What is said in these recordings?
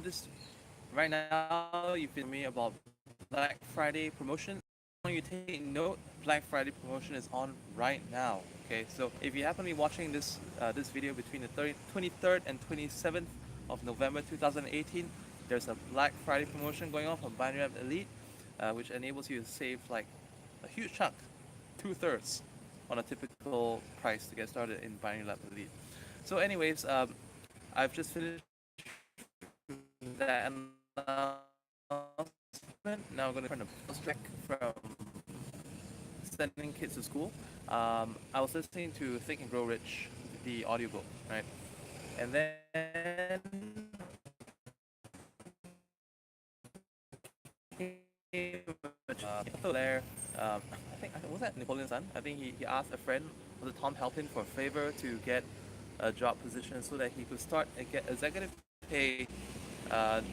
this right now, you've been me about Black Friday promotion. You take note, Black Friday promotion is on right now. Okay, so if you happen to be watching this video between the 23rd and 27th of November 2018, there's a Black Friday promotion going on from Binary Lab Elite, which enables you to save like a huge chunk, 2/3, on a typical price to get started in Binary Lab Elite. So, anyways, I've just finished that announcement. Now I'm going to turn the back from sending kids to school. I was listening to Think and Grow Rich, the audiobook, right? And then there, I think was that Napoleon's son. I think he asked a friend, was it Tom Halpin, for a favor to get a job position so that he could start and get executive pay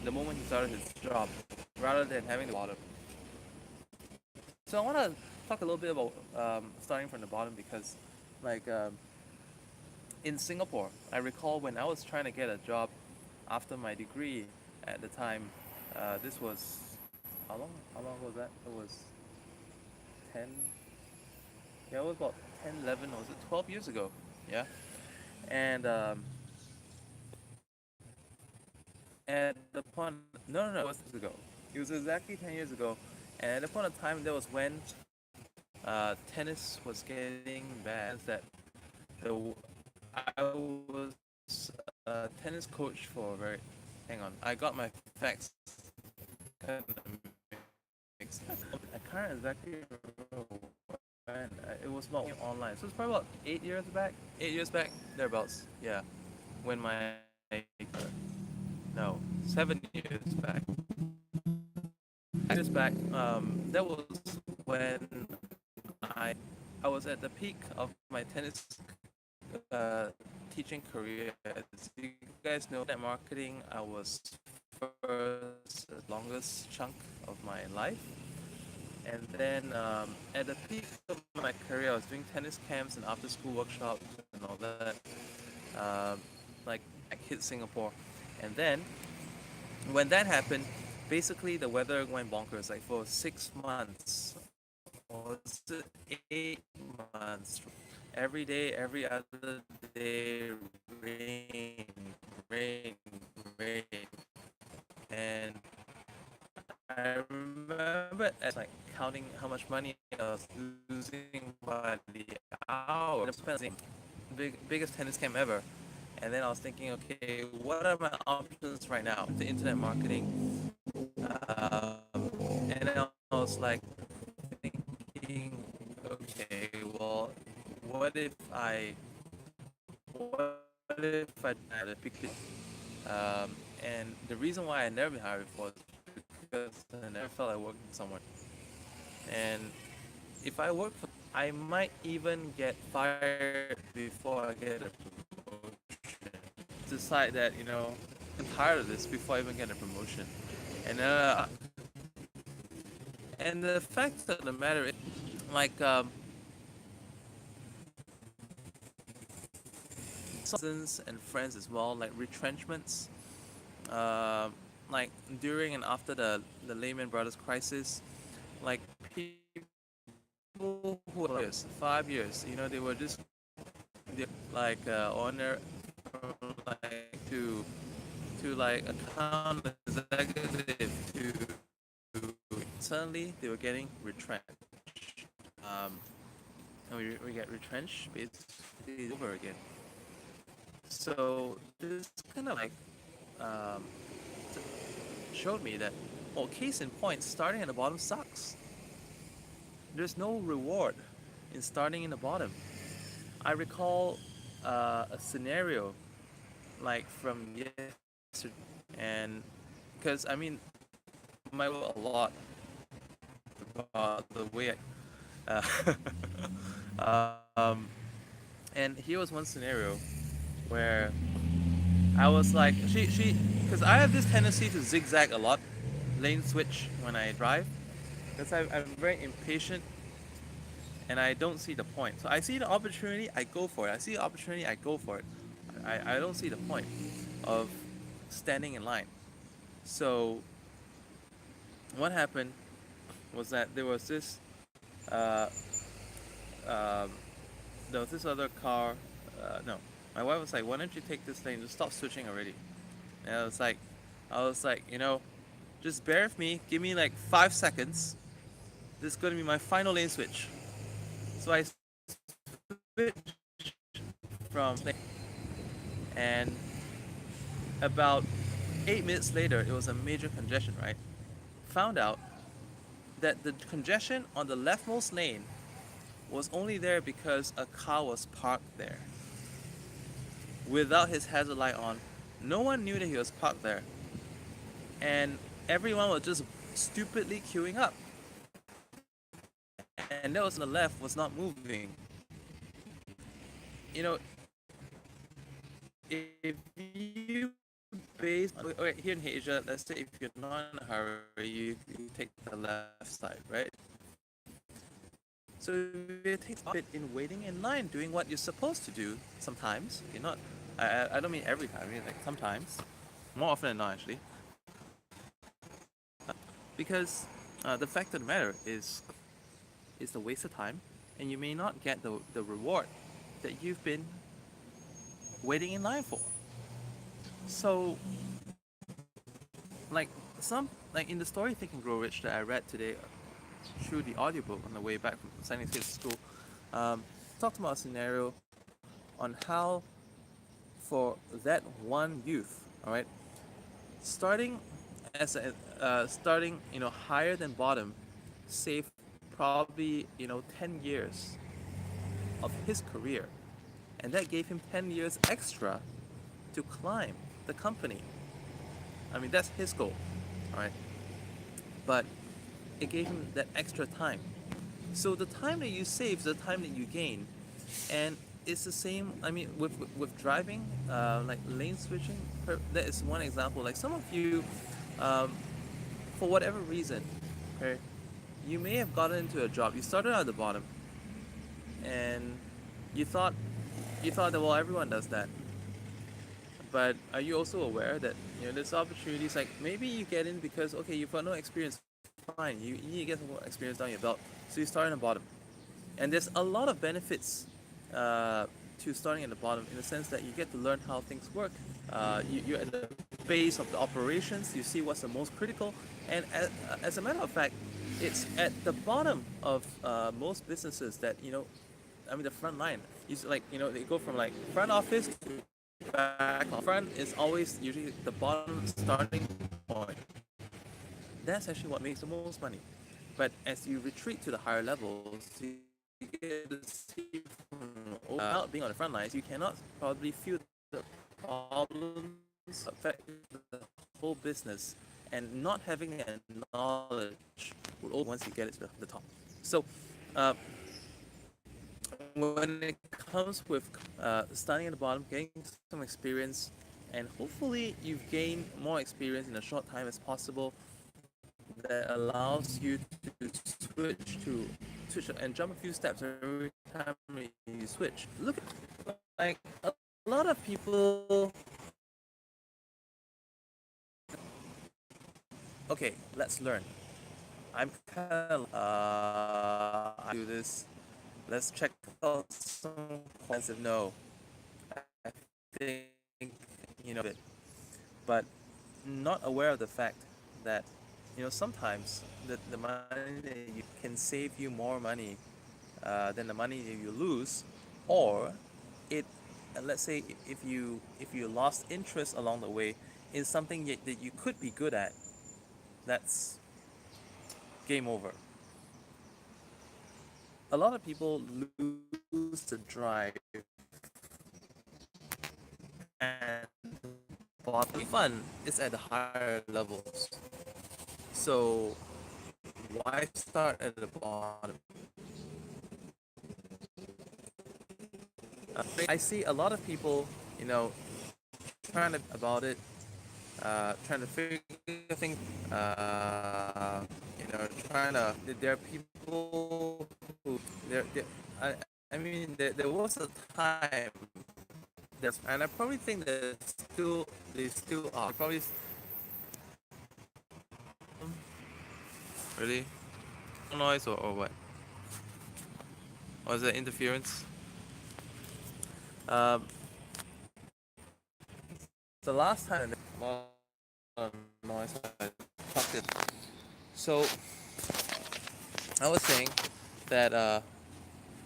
the moment he started his job, rather than having the bottom. So I want to talk a little bit about starting from the bottom because, like, in Singapore, I recall when I was trying to get a job after my degree at the time. This was how long? How long was that? It was 10. Yeah, it was about 10, 11. Or was it 12 years ago? Yeah, and at the point, no, it was 10 years ago. It was exactly 10 years ago, and at the point of time, that was when tennis was getting bad. That the I was a tennis coach for a very. Hang on, I got my facts kind of mixed. I can't exactly remember when. It was about online, so it's probably about 8 years back. 8 years back, thereabouts. Yeah, when my no, 7 years back. 8 years back. That was when I I was at the peak of my tennis uh, teaching career. As you guys know, that marketing I was first the longest chunk of my life, and then at the peak of my career, I was doing tennis camps and after-school workshops and all that, um, like I hit Singapore, and then when that happened, basically the weather went bonkers. Like for 6 months, or was it 8 months? Every day, every other day, rain, rain, rain. And I remember as like counting how much money I was losing by the hour. Biggest tennis camp ever. And then I was thinking, okay, what are my options right now? The internet marketing. And then I was like thinking, okay, well, what if I had a big and the reason why I never been hired before is because I never felt like working for someone. And if I work for, I might even get fired before I get a promotion. Decide that, I'm tired of this before I even get a promotion. And and the fact of the matter is, like, cousins and friends as well, like retrenchments, uh, like during and after the Lehman Brothers crisis, like people who were 5 years, they were just like on their like to like account executive to suddenly they were getting retrenched. Um, and we get retrenched basically over again. So this kind of like um, showed me that, well, case in point, starting at the bottom sucks. There's no reward in starting in the bottom. I recall a scenario like from yesterday, and because I mean, my a lot about the way um, and here was one scenario where I was like, because I have this tendency to zigzag a lot, lane switch when I drive, because I'm very impatient and I don't see the point. So I see the opportunity, I go for it. I see the opportunity, I go for it. I don't see the point of standing in line. So what happened was that uh, um, there was this other car. No, my wife was like, "Why don't you take this lane? Just stop switching already." And I was like, just bear with me. Give me like 5 seconds. This is going to be my final lane switch. So I switched from lane, and about 8 minutes later, it was a major congestion, right? Found out that the congestion on the leftmost lane was only there because a car was parked there without his hazard light on. No one knew that he was parked there, and everyone was just stupidly queuing up. And that was on the left was not moving. You know, if you base here in Asia, let's say if you're not in a hurry, you take the left side, right? So it takes a bit in waiting in line, doing what you're supposed to do. Sometimes you're not. I don't mean every time. I mean like sometimes, more often than not actually. Because the fact of the matter is a waste of time, and you may not get the reward that you've been waiting in line for. So, like like in the story Think and Grow Rich that I read today through the audiobook on the way back from sending kids to school, talked about a scenario on how for that one youth, all right, starting starting higher than bottom, saved probably 10 years of his career, and that gave him 10 years extra to climb the company. I mean, that's his goal, all right? But it gave him that extra time. So the time that you save is the time that you gain, and it's the same. I mean, with driving, like lane switching. That is one example. Like some of you, um, for whatever reason, okay, you may have gotten into a job. You started at the bottom, and you thought that well everyone does that. But are you also aware that there's opportunities like maybe you get in because okay you've got no experience, fine, you need to get some more experience down your belt, so you start at the bottom, and there's a lot of benefits to starting at the bottom in the sense that you get to learn how things work. You're at the base of the operations. You see what's the most critical, and as a matter of fact, it's at the bottom of most businesses that I mean the front line. Like they go from like front office to back. Front is always usually the bottom starting point. That's actually what makes the most money. But as you retreat to the higher levels, you get to see from without being on the front lines, you cannot probably feel the problems affect the whole business, and not having that knowledge will once you get it to the top. So, uh, when it comes with starting at the bottom, getting some experience, and hopefully you've gained more experience in a short time as possible, that allows you to switch and jump a few steps every time you switch. Look at like a lot of people. Okay, let's learn. I'm kind of I do this. Let's check out some questions. No, I think it, but not aware of the fact that sometimes the money that you can save you more money than the money that you lose, or it let's say if you lost interest along the way in something that you could be good at, that's game over. A lot of people lose the drive, and bottom fun is at the higher levels. So why start at the bottom? I see a lot of people, trying to about it, trying to figure things, trying to. There are people who I mean, there was a time and I probably think that they still are. Probably Really? Noise or what? Or is it interference? Um, the last time a lot of noise I talked it. So I was saying that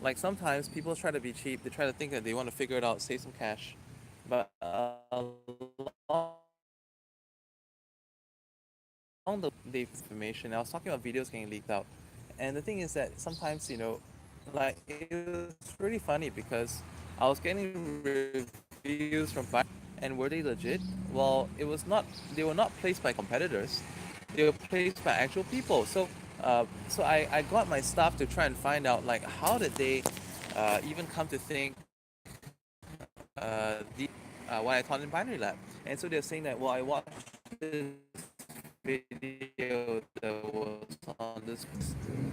like sometimes people try to be cheap. They try to think that they want to figure it out, save some cash, but along the information, I was talking about videos getting leaked out, and the thing is that sometimes like it was really funny because I was getting reviews from buyers, and were they legit? Well, it was not. They were not placed by competitors. They were placed by actual people. So I got my staff to try and find out like how did they even come to think the what I taught in Binary Lab. And so they're saying that, well, I watched this video that was on this.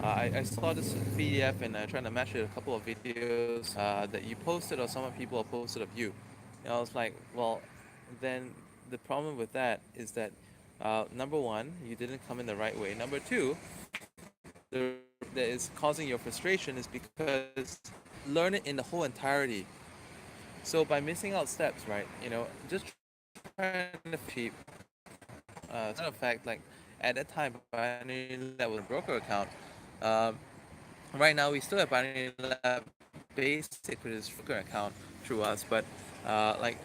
I saw this PDF and I tried to match it with a couple of videos that you posted or some people have posted of you. And I was like, well, then the problem with that is that number one, you didn't come in the right way. Number two, that is causing your frustration is because learn it in the whole entirety. So by missing out steps, right? Just trying to cheap. Matter of fact, like at that time, Binary Lab was a broker account. Um, right now, we still have Binary Lab Basic, which is broker account through us, but like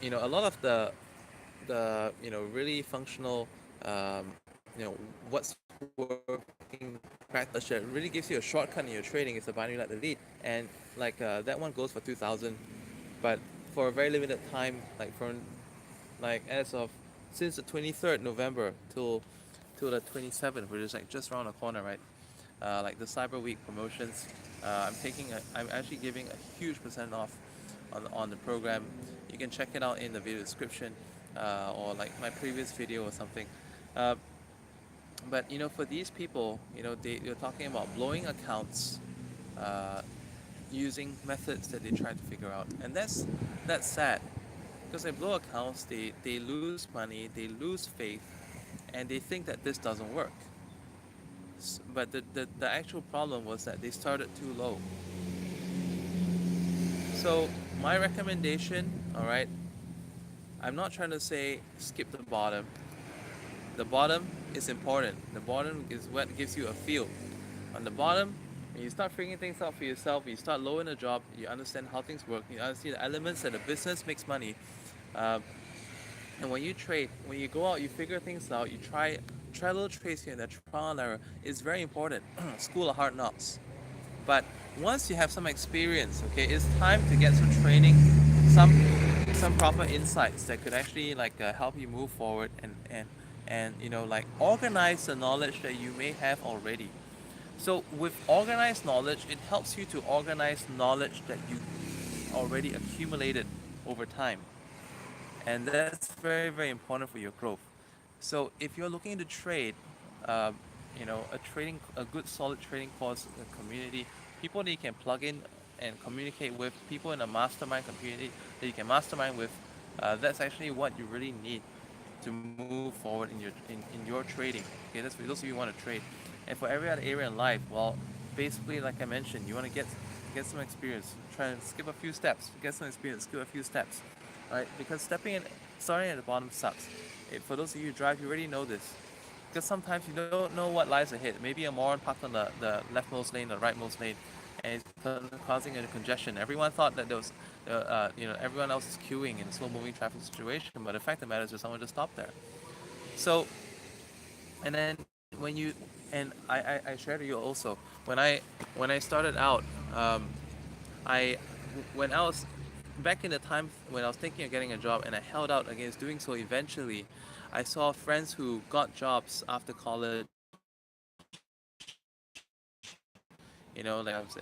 a lot of the really functional um, you know what's working practice that really gives you a shortcut in your trading is the Binary Lab Elite, and like that one goes for 2,000, but for a very limited time, like for like as of since the 23rd November till the 27th, which is like just around the corner, right? Like the Cyber Week promotions, I'm actually giving a huge percent off on the program. You can check it out in the video description or like my previous video or something. Uh, but for these people, they're talking about blowing accounts uh, using methods that they try to figure out, and that's sad because they blow accounts, they lose money, they lose faith, and they think that this doesn't work. But the actual problem was that they started too low. So my recommendation, all right, I'm not trying to say skip the bottom. The bottom is important. The bottom is what gives you a feel. On the bottom, when you start figuring things out for yourself, you start low in a job, you understand how things work, you understand the elements that a business makes money. Um, and when you trade, when you go out, you figure things out, you try little trades here and there, trial and error is very important. School of hard knocks. But once you have some experience, okay, it's time to get some training, some some proper insights that could actually like help you move forward and like organize the knowledge that you may have already. So with organized knowledge, it helps you to organize knowledge that you already accumulated over time, and that's very very important for your growth. So if you're looking to trade, um, a good solid trading course, a community, people that you can plug in and communicate with, people in a mastermind community that you can mastermind with, that's actually what you really need to move forward in your trading. Okay, that's for those of you who want to trade. And for every other area in life, well, basically, like I mentioned, you want to get some experience. Try and skip a few steps. Get some experience. Skip a few steps, right? Because starting at the bottom sucks. For those of you who drive, you already know this. Because sometimes you don't know what lies ahead. Maybe a moron parked on the leftmost lane or rightmost lane, and it's causing a congestion. Everyone thought that there was, everyone else is queuing in a slow-moving traffic situation, but the fact of the matter is that someone just stopped there. So, and then when you, and I shared to you also, when I started out, I, when I was back in the time when I was thinking of getting a job and I held out against doing so eventually, I saw friends who got jobs after college, like I was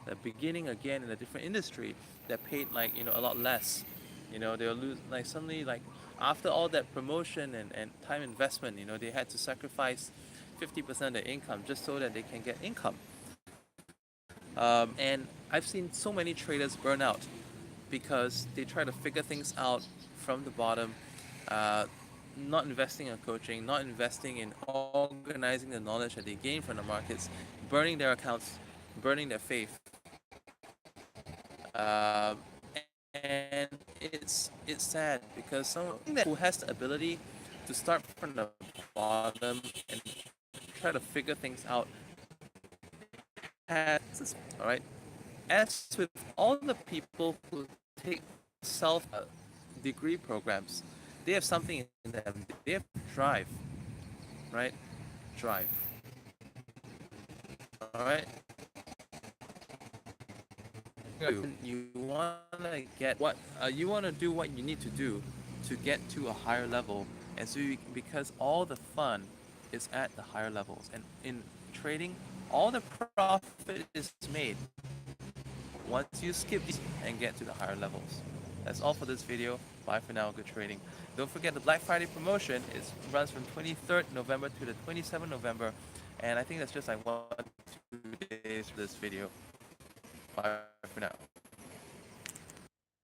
the beginning again in a different industry that paid like, a lot less. They'll lose, like suddenly, like after all that promotion and time investment, they had to sacrifice 50% of their income just so that they can get income. And I've seen so many traders burn out because they try to figure things out from the bottom, uh, not investing in coaching, not investing in organizing the knowledge that they gain from the markets, burning their accounts, burning their faith. Um, and it's sad because someone who has the ability to start from the bottom and try to figure things out has, all right. As with all the people who take self degree programs, they have something in them. They have drive, right? Drive. All right. You want to get what you want to do what you need to do to get to a higher level, and so because all the fun is at the higher levels, and in trading, all the profit is made once you skip these and get to the higher levels. That's all for this video. Bye for now. Good trading. Don't forget the Black Friday promotion. It runs from 23rd November to the 27th November, and I think that's just like 1-2 days for this video. Bye for now.